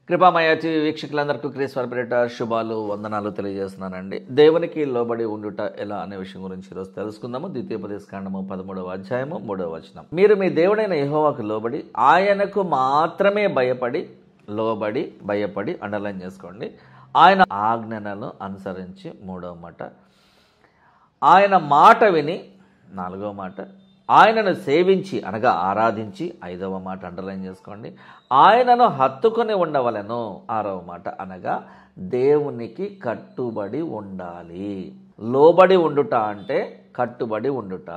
కృపామయ TV వీక్షకులందరికీ క్రీస్తు పేరిట శుభాలు వందనాలు తెలియజేస్తున్నానండి. దేవునికి లోబడి ఉండుట ఎలా అనే విషయం గురించి ఈరోజు తెలుసుకుందాము. ద్వితీయోపదేశకాండము 13వ అధ్యాయము 3వ వచనం. మీరు మీ దేవుడైన యెహోవాకు లోబడి ఆయనకు మాత్రమే భయపడి అండర్లైన్ చేసుకోండి. ఆయన ఆజ్ఞలను అనుసరించి 3వ మాట, ఆయన మాట విని 4వ మాట, ఆయనను సేవించి అనగా ఆరాధించి 5వ మాట అండర్లైన్ చేసుకోండి, ఆయనను హత్తుకొని ఉండవలెను 6వ మాట అనగా దేవునికి కట్టుబడి ఉండాలి. లోబడి ఉండుట అంటే కట్టుబడి ఉండుట.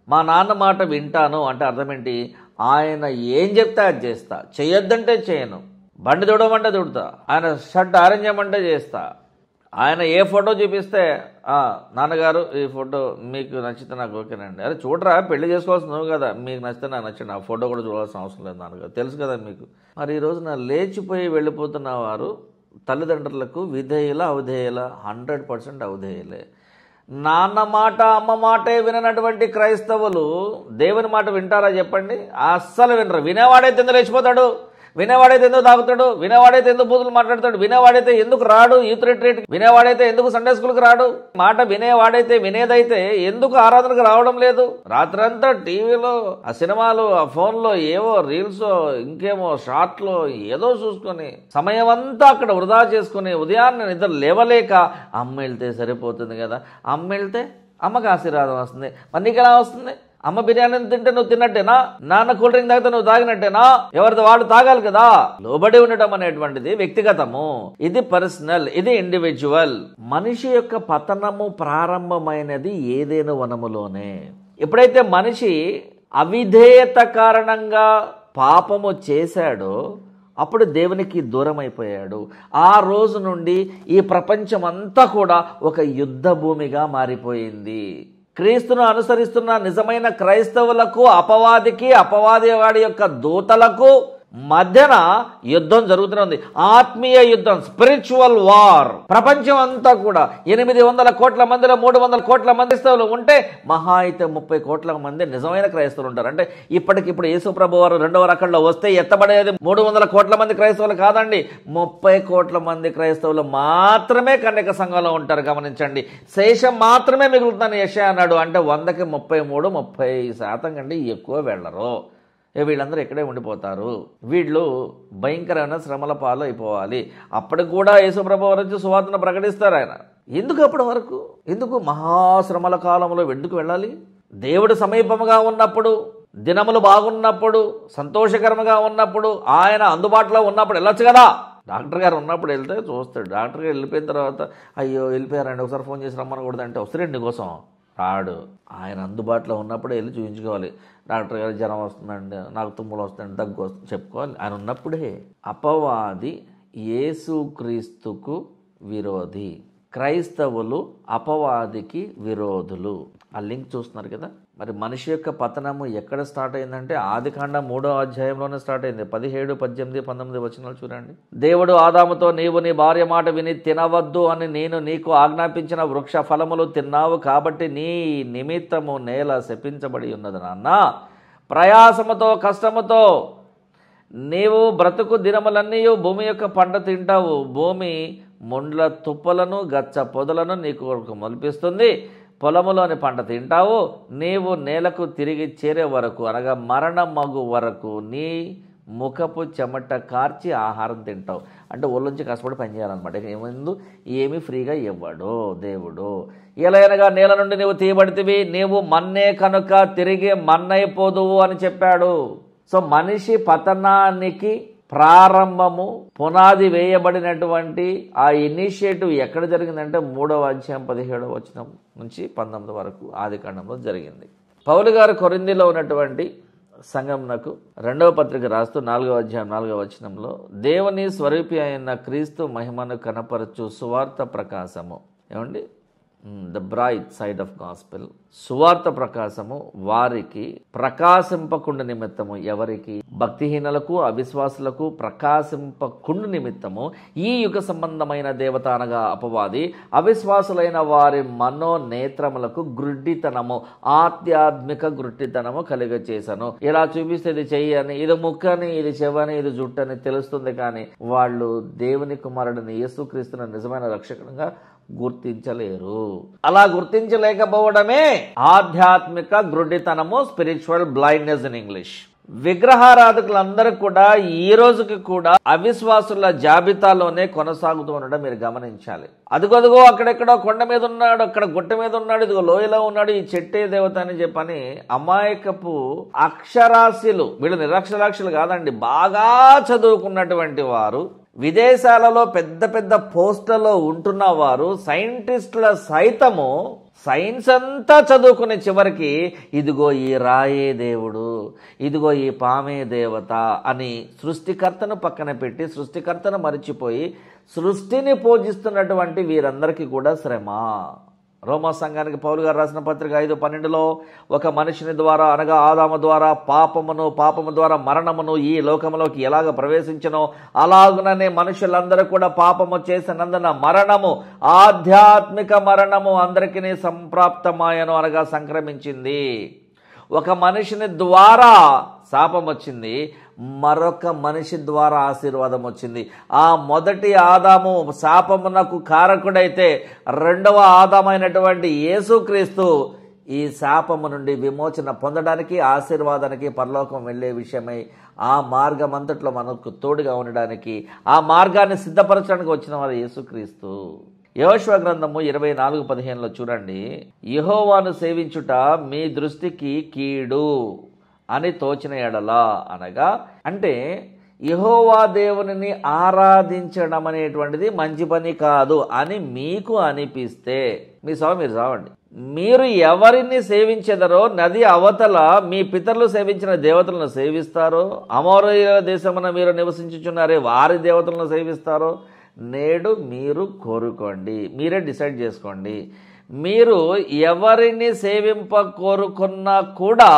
మా నాన్న మాట వింటాను అంటే అర్థం ఏంటి? ఆయన ఏం చెప్తే అది చేస్తా, చేయొద్దంటే చేయను, బండి దుడమంటే దుడుతా, ఆయన షర్ట్ ఆరెంజ్ చేయమంటే చేస్తా, ఆయన ఏ ఫోటో చూపిస్తే నాన్నగారు ఈ ఫోటో మీకు నచ్చితే నాకు ఓకేనండి, అరే చూడరా పెళ్లి చేసుకోవాల్సి నువ్వు కదా, మీకు నచ్చితే నాకు నచ్చండి, ఆ ఫోటో కూడా చూడాల్సిన అవసరం లేదు నాన్నగారు, తెలుసు కదా మీకు. మరి ఈరోజు నా లేచిపోయి వెళ్ళిపోతున్న వారు తల్లిదండ్రులకు విధేయుల అవిధేయుల? 100% అవిధేయులే. నాన్న మాట అమ్మ మాటే విననటువంటి క్రైస్తవులు దేవుని మాట వింటారా చెప్పండి? అస్సలు వినరు. వినేవాడైతే ఎందుకు లేచిపోతాడు, వినేవాడైతే ఎందుకు తాగుతాడు, వినేవాడైతే ఎందుకు బూతులు మాట్లాడతాడు, వినేవాడైతే ఎందుకు రాడు యూత్ రిట్రీట్, వినేవాడైతే ఎందుకు సండే స్కూల్కి రాడు, మాట వినేవాడైతే వినేదైతే ఎందుకు ఆరాధనకు రావడం లేదు? రాత్రంతా టీవీలో ఆ సినిమాలు ఆ ఫోన్లో ఏవో రీల్స్ ఇంకేమో షార్ట్లో ఏదో చూసుకొని సమయం అంతా అక్కడ వృధా చేసుకుని ఉదయాన్నే నిద్ర లేవలేక అమ్మ వెళ్తే సరిపోతుంది కదా, అమ్మ వెళ్తే అమ్మకి ఆశీర్వాదం వస్తుంది, మరి నీకు ఎలా వస్తుంది? అమ్మ బిర్యానీ తింటే నువ్వు తిన్నట్టేనా? నాన్న కూల్ డ్రింక్ తాగితే నువ్వు తాగినట్టేనా? ఎవరితో వాళ్ళు తాగాలి కదా. లోబడి ఉండటం అనేటువంటిది వ్యక్తిగతము, ఇది పర్సనల్, ఇది ఇండివిజువల్. మనిషి యొక్క పతనము ప్రారంభమైనది ఏదేను వనములోనే. ఎప్పుడైతే మనిషి అవిధేయత కారణంగా పాపము చేశాడో అప్పుడు దేవునికి దూరం అయిపోయాడు. ఆ రోజు నుండి ఈ ప్రపంచం అంతా కూడా ఒక యుద్ధ భూమిగా మారిపోయింది. క్రీస్తును అనుసరిస్తున్న నిజమైన క్రైస్తవులకు అపవాదికి, అపవాది వాడి యొక్క దూతలకు మధ్యన యుద్ధం జరుగుతున్నది. ఆత్మీయ యుద్ధం, స్పిరిచువల్ వార్. ప్రపంచం అంతా కూడా 800 కోట్ల మందిలో 300 కోట్ల మంది క్రైస్తవులు ఉంటే మహా అయితే 30 కోట్ల మంది నిజమైన క్రైస్తవులు ఉంటారు. అంటే ఇప్పటికిప్పుడు యేసుప్రభు వారు 2వ రకంలో వస్తే ఎత్తబడేది 300 కోట్ల మంది క్రైస్తవులు కాదండి, 30 కోట్ల మంది క్రైస్తవులు మాత్రమే కన్యక సంఘంలో ఉంటారు. గమనించండి, శేషం మాత్రమే మిగులుతుందని యెషయా అన్నాడు. అంటే 100కి 30% కంటే ఎక్కువ వెళ్ళరు. వీళ్ళందరూ ఇక్కడే ఉండిపోతారు. వీళ్ళు భయంకరమైన శ్రమల పాలు అయిపోవాలి. అప్పటికి కూడా యేసుప్రభు వారు వచ్చి సువార్తను ప్రకటిస్తారు. ఆయన ఎందుకు అప్పటి వరకు, ఎందుకు మహాశ్రమల కాలంలో ఎందుకు వెళ్ళాలి? దేవుడు సమీపముగా ఉన్నప్పుడు, దినములు బాగున్నప్పుడు, సంతోషకరంగా ఉన్నప్పుడు, ఆయన అందుబాటులో ఉన్నప్పుడు వెళ్ళొచ్చు కదా. డాక్టర్ గారు ఉన్నప్పుడు వెళ్తే చూస్తాడు. డాక్టర్ గారు వెళ్ళిపోయిన తర్వాత అయ్యో వెళ్ళిపోయారండి ఒకసారి ఫోన్ చేసి రమ్మనకూడదంటే వస్తారండి నీకోసం రాడు. ఆయన అందుబాటులో ఉన్నప్పుడే వెళ్ళి చూపించుకోవాలి. డాక్టర్ గారు జ్వరం వస్తుందండి, నాకు తుమ్ములు వస్తుందండి, దగ్గు వస్తుంది చెప్పుకోవాలి. ఆయన ఉన్నప్పుడే. అపవాది యేసుక్రీస్తుకు విరోధి, క్రైస్తవులు అపవాదికి విరోధులు. ఆ లింక్ చూస్తున్నారు కదా. మరి మనిషి యొక్క పతనము ఎక్కడ స్టార్ట్ అయిందంటే ఆదికాండం 3వ అధ్యాయంలోనే స్టార్ట్ అయింది. 17, 18, 19 వచనాలు చూడండి. దేవుడు ఆదాముతో, నీవు నీ భార్య మాట విని తినవద్దు అని నేను నీకు ఆజ్ఞాపించిన వృక్ష ఫలములు తిన్నావు కాబట్టి నీ నిమిత్తము నేల శపించబడి ఉన్నది నాన్న. ప్రయాసముతో కష్టముతో నీవు బ్రతుకు దినములన్నీ భూమి యొక్క పంట తింటావు. భూమి ముండ్ల తుప్పలను గచ్చ పొదలను నీకు మొలిపిస్తుంది. పొలములోని పంట తింటావు. నీవు నేలకు తిరిగి చేరే వరకు అనగా మరణమగు వరకు నీ ముఖపు చెమట కార్చి ఆహారం తింటావు. అంటే ఒళ్ళొంచి కష్టపడి పనిచేయాలన్నమాట. ఏమైందో ఏమీ ఫ్రీగా ఇవ్వడు దేవుడు. ఎలాగనగా నేల నుండి నీవు తీయబడితివి, నీవు మన్నే కనుక తిరిగి మన్నైపోదువు అని చెప్పాడు. సో మనిషి పతనానికి ప్రారంభము, పునాది వేయబడినటువంటి ఆ ఇనిషియేటివ్ ఎక్కడ జరిగిందంటే 3వ అధ్యాయం 17వ వచనం నుంచి 19 వరకు ఆదికాండంలో జరిగింది. పౌలు గారు కొరింథీలో ఉన్నటువంటి సంఘంనకు 2వ పత్రిక రాస్తూ 4వ అధ్యాయం 4వ వచనంలో దేవుని స్వరూపి అయిన క్రీస్తు మహిమను కనపరచు సువార్త ప్రకాశము. ఏమండి, the bright side of gospel, సువార్త ప్రకాశము వారికి ప్రకాశింపకుండు నిమిత్తము, ఎవరికి? భక్తిహీనులకు అవిశ్వాసులకు ప్రకాశింపకుండు నిమిత్తము ఈ యుగ సంబంధమైన దేవత అనగా అపవాది అవిశ్వాసులైన వారి మనోనేత్రములకు గ్రుడ్డితనము, ఆధ్యాత్మిక గ్రుడ్డితనము కలిగచేసను. ఇలా చూపిస్తే ఇది చెయ్యి అని, ఇది ముక్కని, ఇది చెవని, ఇది జుట్టని తెలుస్తుంది, కానీ వాళ్ళు దేవుని కుమారుడిని యేసుక్రీస్తుని నిజమైన రక్షకునిగా గుర్తించలేరు. అలా గుర్తించలేకపోవడమే ఆధ్యాత్మిక గ్రుడ్డితనము, స్పిరిచువల్ బ్లైండ్నెస్ ఇన్ ఇంగ్లీష్. విగ్రహారాధకులందరూ కూడా ఈ రోజుకి కూడా అవిశ్వాసుల జాబితాలోనే కొనసాగుతూ ఉండడం మీరు గమనించాలి. అదిగొదిగో అక్కడెక్కడో కొండ మీద ఉన్నాడు, అక్కడ గుట్ట మీద ఉన్నాడు, ఇదిగో లోయలో ఉన్నాడు, ఈ చెట్టే దేవత అని చెప్పని అమాయకపు అక్షరాస్యులు, వీళ్ళు నిరక్షరాస్యులు కాదండి, బాగా చదువుకున్నటువంటి వారు, విదేశాలలో పెద్ద పెద్ద పోస్టులలో ఉంటున్న వారు, సైంటిస్టుల సైతము సైన్స్ అంతా చదువుకునే చివరికి ఇదిగో ఈ రాయే దేవుడు, ఇదిగో ఈ పామే దేవత అని సృష్టికర్తను పక్కన పెట్టి సృష్టికర్తను మరిచిపోయి సృష్టిని పూజిస్తున్నటువంటి వీరందరికీ కూడా శ్రమ. రోమా సంఘానికి పౌలు గారు రాసిన పత్రిక 5:12లో ఒక మనిషిని ద్వారా అనగా ఆదాము ద్వారా పాపము ద్వారా మరణమును ఈ లోకములోకి ఎలాగ ప్రవేశించనో అలాగుననే మనుషులందరూ కూడా పాపము చేసినందున మరణము, ఆధ్యాత్మిక మరణము అందరికీ సంప్రాప్తమాయను అనగా సంక్రమించింది. ఒక మనిషిని ద్వారా శాపం వచ్చింది, మరొక మనిషి ద్వారా ఆశీర్వాదం వచ్చింది. ఆ మొదటి ఆదాము శాపమునకు కారకుడైతే రెండవ ఆదామైనటువంటి యేసుక్రీస్తు ఈ శాపము నుండి విమోచన పొందడానికి, ఆశీర్వాదానికి, పరలోకం వెళ్ళే విషయమై ఆ మార్గం అంతట్లో మనకు తోడుగా ఉండడానికి, ఆ మార్గాన్ని సిద్ధపరచడానికి వచ్చిన వారు యేసుక్రీస్తు. యెహోషువ గ్రంథము 24:15లో చూడండి, యెహోవాను సేవించుట మీ దృష్టికి కీడు అని తోచిన ఎడలా అనగా, అంటే యెహోవా దేవునిని ఆరాధించడం అనేటువంటిది మంచి పని కాదు అని మీకు అనిపిస్తే మీ మీరు చావండి. మీరు ఎవరిని సేవించెదరో నది అవతల మీ పితరులు సేవించిన దేవతలను సేవిస్తారో, అమోరీయుల దేశమున మీరు నివసించుచున్నారే వారి దేవతలను సేవిస్తారో నేడు మీరు కోరుకోండి, మీరే డిసైడ్ చేసుకోండి. మీరు ఎవరిని సేవింప కోరుకున్నా కూడా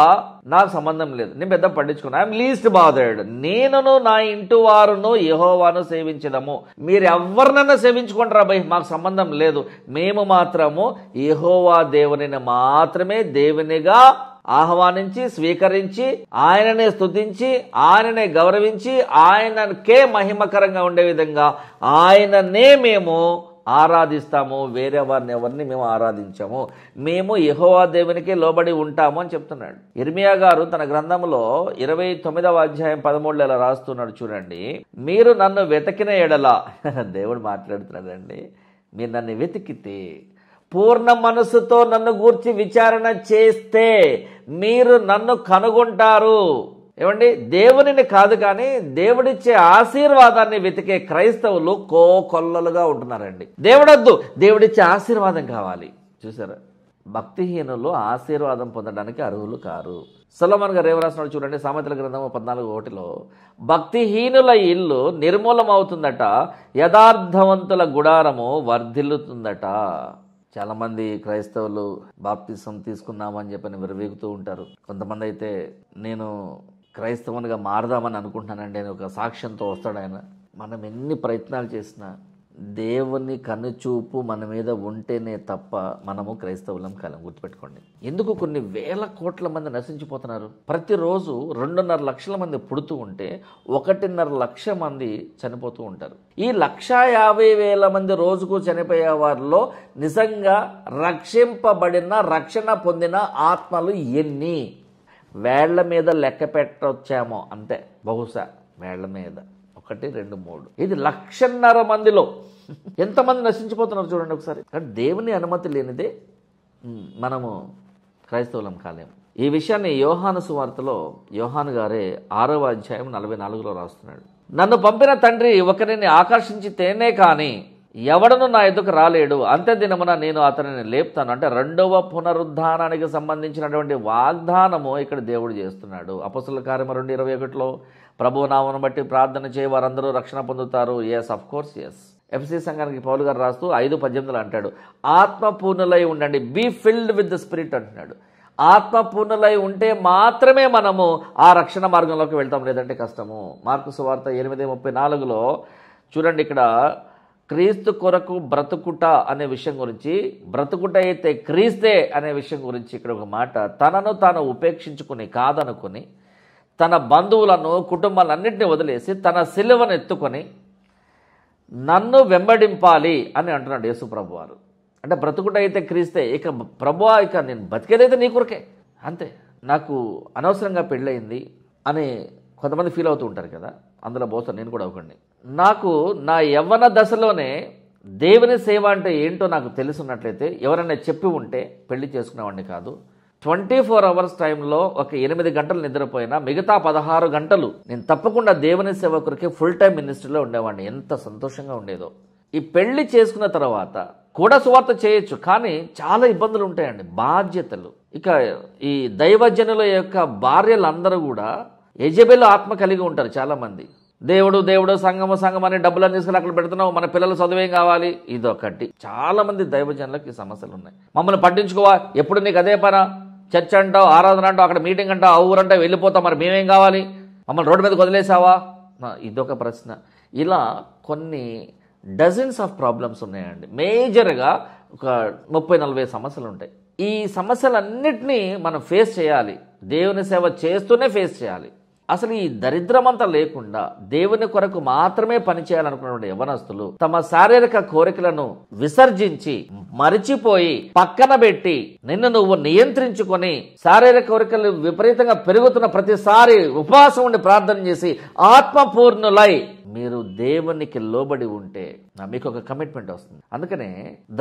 నాకు సంబంధం లేదు, నేను పెద్ద పట్టించుకున్నా, ఐఎమ్ లీస్ట్ బాదర్డ్. నేనును నా ఇంటి వారును యెహోవాను సేవించదము. మీరు ఎవరినైనా సేవించుకుంటారా భయ్, మాకు సంబంధం లేదు. మేము మాత్రము యెహోవా దేవునిని మాత్రమే దేవునిగా ఆహ్వానించి స్వీకరించి ఆయననే స్తుతించి ఆయననే గౌరవించి ఆయనకే మహిమకరంగా ఉండే విధంగా ఆయననే మేము ఆరాధిస్తాము, వేరే వారిని ఎవరిని మేము ఆరాధించాము, మేము యెహోవా దేవునికే లోబడి ఉంటాము అని చెప్తున్నాడు. ఇర్మియా గారు తన గ్రంథంలో 29:13 ఇలా రాస్తున్నాడు చూడండి, మీరు నన్ను వెతికిన ఎడల దేవుడు మాట్లాడుతున్నాడండి, మీరు నన్ను వెతికితే పూర్ణ మనసుతో నన్ను గూర్చి విచారణ చేస్తే మీరు నన్ను కనుగొంటారు. ఏమండి, దేవునిని కాదు కానీ దేవుడిచ్చే ఆశీర్వాదాన్ని వెతికే క్రైస్తవులు కోకొల్లలుగా ఉంటున్నారండి. దేవుడొద్దు, దేవుడిచ్చే ఆశీర్వాదం కావాలి. చూసారా, భక్తిహీనులు ఆశీర్వాదం పొందడానికి అర్హులు కారు. సొలొమోను గారు ఏమరాస్తున్నాడు చూడండి, సామెతల గ్రంథము 14:1లో భక్తిహీనుల ఇల్లు నిర్మూలమవుతుందట, యథార్థవంతుల గుడారము వర్ధిల్లుతుందట. చాలామంది క్రైస్తవులు బాప్తిసం తీసుకున్నామని చెప్పని విరవీగుతూ ఉంటారు. కొంతమంది అయితే నేను క్రైస్తవునిగా మారదామని అనుకుంటున్నానండి అని ఒక సాక్ష్యంతో వస్తాడు ఆయన. మనం ఎన్ని ప్రయత్నాలు చేసినా దేవుని కనుచూపు మన మీద ఉంటేనే తప్ప మనము క్రైస్తవులం కాలం. గుర్తుపెట్టుకోండి. ఎందుకు కొన్ని వేల కోట్ల మంది నశించిపోతున్నారు? ప్రతిరోజు 2.5 లక్షల మంది పుడుతూ ఉంటే 1.5 లక్ష మంది చనిపోతూ ఉంటారు. ఈ 1,50,000 మంది రోజుకు చనిపోయే వారిలో నిజంగా రక్షింపబడిన, రక్షణ పొందిన ఆత్మలు ఎన్ని? వేళ్ల మీద లెక్క పెట్టొచ్చామో అంతే, బహుశా వేళ్ల మీద 1, 2, 3. ఇది 1,50,000 మందిలో ఎంతమంది నశించిపోతున్నారు చూడండి ఒకసారి. కానీ దేవుని అనుమతి లేనిదే మనము క్రైస్తవులం కాలేము. ఈ విషయాన్ని యోహాను సువార్తలో యోహాను గారే 6:44లో రాస్తున్నాడు. నన్ను పంపిన తండ్రి ఒకరిని ఆకర్షించితేనే కానీ ఎవడను నా ఎదుకు రాలేడు, అంత్య దినమున నేను అతనిని లేపుతాను. అంటే రెండవ పునరుద్ధానానికి సంబంధించినటువంటి వాగ్దానము ఇక్కడ దేవుడు చేస్తున్నాడు. అపొస్తలుల కార్యము 2:21లో ప్రభువు నామమును బట్టి ప్రార్థన చేయ వారందరూ రక్షణ పొందుతారు. Yes, of course yes. ఎఫ్ఎస్సీ సంఘానికి పౌలు గారు రాస్తూ 5:18 అంటాడు, ఆత్మపూర్ణులై ఉండండి, be filled with the spirit అంటున్నాడు. ఆత్మపూర్ణులై ఉంటే మాత్రమే మనము ఆ రక్షణ మార్గంలోకి వెళ్తాం, లేదంటే కష్టము. మార్కు సువార్త 8:34లో చూడండి, ఇక్కడ క్రీస్తు కొరకు బ్రతుకుట అనే విషయం గురించి, బ్రతుకుట అయితే క్రీస్తే అనే విషయం గురించి ఇక్కడ ఒక మాట, తనను తాను ఉపేక్షించుకుని కాదనుకుని తన బంధువులను కుటుంబాలన్నింటినీ వదిలేసి తన సిలువను ఎత్తుకొని నన్ను వెంబడింపాలి అని అంటున్నాడు యేసు ప్రభువారు. అంటే బ్రతుకుట అయితే క్రీస్తే, ఇక ప్రభువా ఇక నేను బతికేదైతే నీ కొరకే, అంతే, నాకు అనవసరంగా పెళ్ళయింది అని కొంతమంది ఫీల్ అవుతూ ఉంటారు కదా, అందులో బహుశా నేను కూడా ఒకడిని. నాకు నా యవ్వన దశలోనే దేవుని సేవ అంటే ఏంటో నాకు తెలుసున్నట్లయితే ఎవరైనా చెప్పి ఉంటే పెళ్లి చేసుకునేవాడిని కాదు. 24 hours టైంలో ఒక 8 గంటలు నిద్రపోయినా మిగతా 16 గంటలు నేను తప్పకుండా దేవుని సేవకుడికి ఫుల్ టైం మినిస్ట్రీలో ఉండేవాడిని. ఎంత సంతోషంగా ఉండేదో. ఈ పెళ్లి చేసుకున్న తర్వాత కూడా సువార్త చేయొచ్చు, కానీ చాలా ఇబ్బందులు ఉంటాయండి, బాధ్యతలు. ఇక ఈ దైవజనుల యొక్క భార్యలందరూ కూడా యెజబెలు ఆత్మ కలిగి ఉంటారు చాలామంది. దేవుడు దేవుడు సంఘము సంఘం అని డబ్బులను తీసుకుని అక్కడ పెడుతున్నావు, మన పిల్లలు చదువేం కావాలి, ఇదొకటి. చాలామంది దైవజనులకు ఈ సమస్యలు ఉన్నాయి. మమ్మల్ని పట్టించుకోవా, ఎప్పుడు నీకు అదే పనా, చర్చ్ అంటావు, ఆరాధన అంటావు, అక్కడ మీటింగ్ అంటావు, ఆ ఊరంటావు, వెళ్ళిపోతావు, మరి మేమేం కావాలి, మమ్మల్ని రోడ్డు మీదకి వదిలేసావా, ఇదొక ప్రశ్న. ఇలా కొన్ని డజన్స్ ఆఫ్ ప్రాబ్లమ్స్ ఉన్నాయండి. మేజర్గా ఒక 30-40 సమస్యలు ఉంటాయి. ఈ సమస్యలన్నిటినీ మనం ఫేస్ చేయాలి, దేవుని సేవ చేస్తూనే ఫేస్ చేయాలి. అసలు ఈ దరిద్రమంతా లేకుండా దేవుని కొరకు మాత్రమే పనిచేయాలనుకున్నటువంటి యవనస్తులు తమ శారీరక కోరికలను విసర్జించి మరిచిపోయి పక్కన పెట్టి నిన్ను నువ్వు నియంత్రించుకొని శారీరక కోరికలు విపరీతంగా పెరుగుతున్న ప్రతిసారి ఉపవాసం ఉండి ప్రార్థన చేసి ఆత్మపూర్ణులై మీరు దేవునికి లోబడి ఉంటే మీకు ఒక కమిట్మెంట్ వస్తుంది. అందుకనే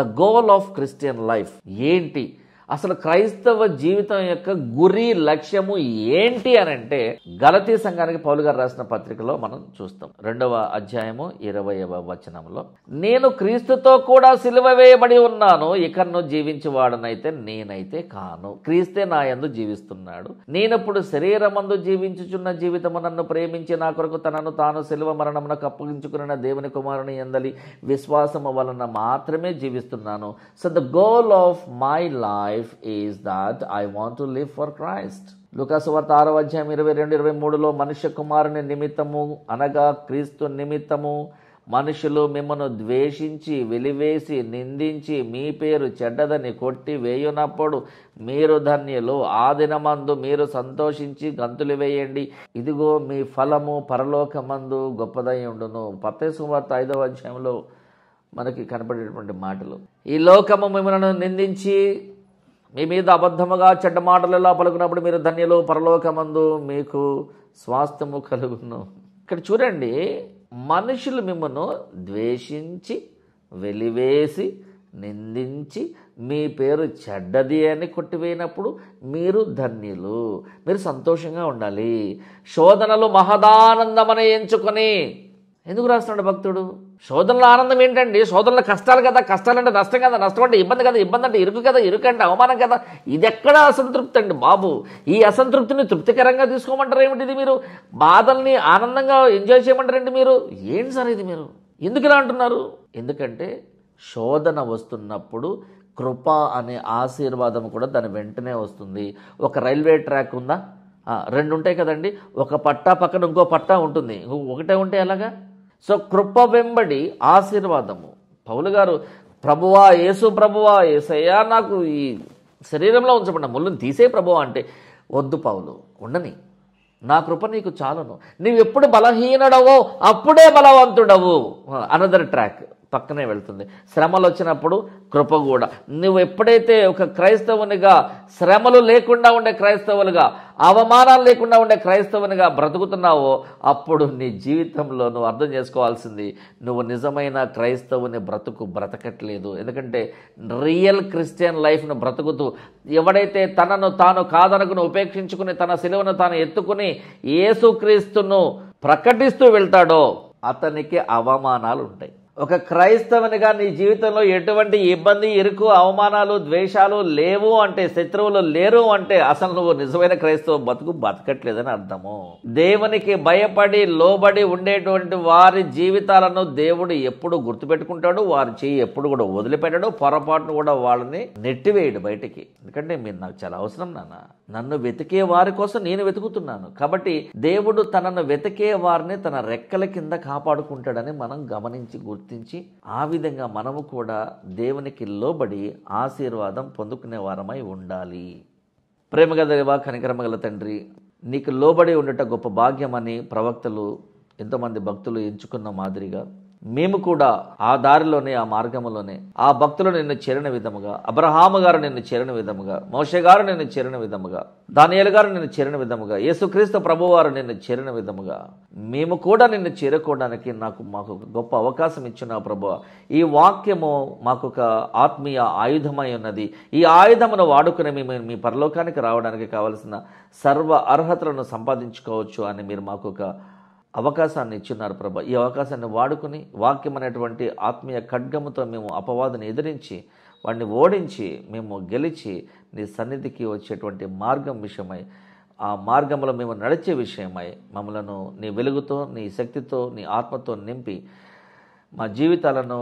the goal of Christian life ఏంటి, అసలు క్రైస్తవ జీవితం యొక్క గురి లక్ష్యము ఏంటి అని అంటే గలతీ సంఘానికి పౌలు గారు రాసిన పత్రికలో మనం చూస్తాం. 2వ అధ్యాయము 20వ వచనంలో, నేను క్రీస్తుతో కూడా సిలువ వేయబడి ఉన్నాను, ఇకను జీవించేవాడనైతే నేనైతే కాను, క్రీస్తే నా యందు జీవిస్తున్నాడు. నేనప్పుడు శరీరమందు జీవించుచున్న జీవితము నన్ను ప్రేమించి నా కొరకు తనను తాను సిలువ మరణమునకు అప్పగించుకున్న దేవుని కుమారుని యందలి విశ్వాసము వలన మాత్రమే జీవిస్తున్నాను. So the goal of my life is that I want to live for Christ. లూకాసు వార్త 6వ అధ్యాయం 22-23లో, మనుష్య కుమారుని నిమిత్తము అనగా క్రీస్తు నిమిత్తము మనుషులు మిమ్మను ద్వేషించి వెలివేసి నిందించి మీ పేరు చెడ్డదని కొట్టి వేయునప్పుడు మీరు ధన్యులు. ఆ దినమందు మీరు సంతోషించి గంతులు వేయండి, ఇదిగో మీ ఫలము పరలోకమందు గొప్పదై ఉండును. మత్తయి వార్త 5వ అధ్యాయంలో మనకి కనపడేటువంటి మాటలు. ఈ లోకము మిమ్మల్ని నిందించి మీ మీద అబద్ధముగా చెడ్డ మాటలలో పలుకున్నప్పుడు మీరు ధన్యులు, పరలోకమందు మీకు స్వాస్థ్యము కలుగును. ఇక్కడ చూడండి, మనుషులు మిమ్మల్ని ద్వేషించి వెలివేసి నిందించి మీ పేరు చెడ్డది అని కొట్టివేయినప్పుడు మీరు ధన్యులు, మీరు సంతోషంగా ఉండాలి. శోధనలు మహదానందమని ఎంచుకొని, ఎందుకు రాస్తున్నాడు భక్తుడు? శోధనల ఆనందం ఏంటండి? శోధనల కష్టాలు కదా, కష్టాలంటే నష్టం కదా, నష్టం అంటే ఇబ్బంది కదా, ఇబ్బంది అంటే ఇరుకు కదా, ఇరుకు అంటే అవమానం కదా. ఇది ఎక్కడ అసంతృప్తి అండి బాబు? ఈ అసంతృప్తిని తృప్తికరంగా తీసుకోమంటారు ఏమిటిది? మీరు బాధల్ని ఆనందంగా ఎంజాయ్ చేయమంటారేంటి మీరు? ఏంటి సార్ ఇది? మీరు ఎందుకు ఇలా అంటున్నారు? ఎందుకంటే శోధన వస్తున్నప్పుడు కృప అనే ఆశీర్వాదం కూడా దాని వెంటనే వస్తుంది. ఒక రైల్వే ట్రాక్ ఉందా, 2 ఉంటాయి కదండి, ఒక పట్టా పక్కన ఇంకో పట్టా ఉంటుంది, ఒకటే ఉంటే ఎలాగా? సో కృప వెంబడి ఆశీర్వాదము. పౌలు గారు, ప్రభువా యేసు ప్రభువా యేసయ్యా నాకు ఈ శరీరంలో ఉంచబడిన ముళ్ళుని తీసే ప్రభువా అంటే, వద్దు పౌలు, ఉండని, నా కృప నీకు చాలును, నీవు ఎప్పుడు బలహీనుడవో అప్పుడే బలవంతుడవు. అనదర్ ట్రాక్ పక్కనే వెళ్తుంది. శ్రమలు వచ్చినప్పుడు కృప కూడా. నువ్వు ఎప్పుడైతే ఒక క్రైస్తవునిగా శ్రమలు లేకుండా ఉండే క్రైస్తవులుగా, అవమానాలు లేకుండా ఉండే క్రైస్తవునిగా బ్రతుకుతున్నావో అప్పుడు నీ జీవితంలో నువ్వు అర్థం చేసుకోవాల్సింది, నువ్వు నిజమైన క్రైస్తవుని బ్రతకట్లేదు. ఎందుకంటే రియల్ క్రిస్టియన్ లైఫ్ను బ్రతుకుతూ ఎవడైతే తనను తాను కాదనుకుని ఉపేక్షించుకుని తన సిలువను తాను ఎత్తుకుని యేసుక్రీస్తును ప్రకటిస్తూ వెళ్తాడో అతనికి అవమానాలు ఉంటాయి. ఒక క్రైస్తవునిగా నీ జీవితంలో ఎటువంటి ఇబ్బంది, ఇరుకు, అవమానాలు, ద్వేషాలు లేవు అంటే, శత్రువులు లేరు అంటే అసలు నువ్వు నిజమైన క్రైస్తవ బతకట్లేదని అర్థము. దేవునికి భయపడి లోబడి ఉండేటువంటి వారి జీవితాలను దేవుడు ఎప్పుడు గుర్తుపెట్టుకుంటాడు. వారి చెయ్యి ఎప్పుడు కూడా వదిలిపెట్టాడు. పొరపాటును కూడా వాళ్ళని నెట్టివేయడు బయటికి. ఎందుకంటే మీరు నాకు చాలా అవసరం నాన్న. నన్ను వెతికే వారి కోసం నేను వెతుకుతున్నాను. కాబట్టి దేవుడు తనను వెతికే వారిని తన రెక్కల కింద కాపాడుకుంటాడని మనం గమనించి గుర్తించి ఆ విధంగా మనము కూడా దేవునికి లోబడి ఆశీర్వాదం పొందుకునే వారమై ఉండాలి. ప్రేమగల దేవా, కనికరమగల తండ్రి, నీకు లోబడి ఉండట గొప్ప భాగ్యమని ప్రవక్తలు ఎంతోమంది భక్తులు ఎంచుకున్న మాదిరిగా మేము కూడా ఆ దారిలోనే, ఆ మార్గంలోనే ఆ భక్తులు నిన్ను చేరిన విధముగా, అబ్రహాము గారు నిన్ను చేరిన విధముగా, మోషే గారు నిన్ను చేరిన విధముగా, దానియేలు గారు నిన్ను చేరిన విధముగా, యేసుక్రీస్తు ప్రభువారు నిన్ను చేరిన విధముగా మేము కూడా నిన్ను చేరుకోవడానికి మాకు గొప్ప అవకాశం ఇచ్చిన ప్రభువా. ఈ వాక్యము మాకు ఒక ఆత్మీయ ఆయుధమై ఉన్నది. ఈ ఆయుధమును వాడుకుని మేము మీ పరలోకానికి రావడానికి కావలసిన సర్వ అర్హతలను సంపాదించుకోవచ్చు అని మీరు మాకు ఒక అవకాశాన్ని ఇచ్చినారు ప్రభా. ఈ అవకాశాన్ని వాడుకుని వాక్యం అనేటువంటి ఆత్మీయ ఖడ్గముతో మేము అపవాదుని ఎదిరించి వాడిని ఓడించి మేము గెలిచి నీ సన్నిధికి వచ్చేటువంటి మార్గం విషయమై, ఆ మార్గంలో మేము నడిచే విషయమై మమ్మలను నీ వెలుగుతో, నీ శక్తితో, నీ ఆత్మతో నింపి మా జీవితాలను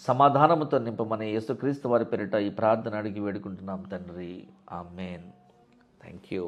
సమాధానముతో నింపమని యేసుక్రీస్తు వారి పేరిట ఈ ప్రార్థన అడిగి వేడుకుంటున్నాం తండ్రి. ఆమేన్. Thank you.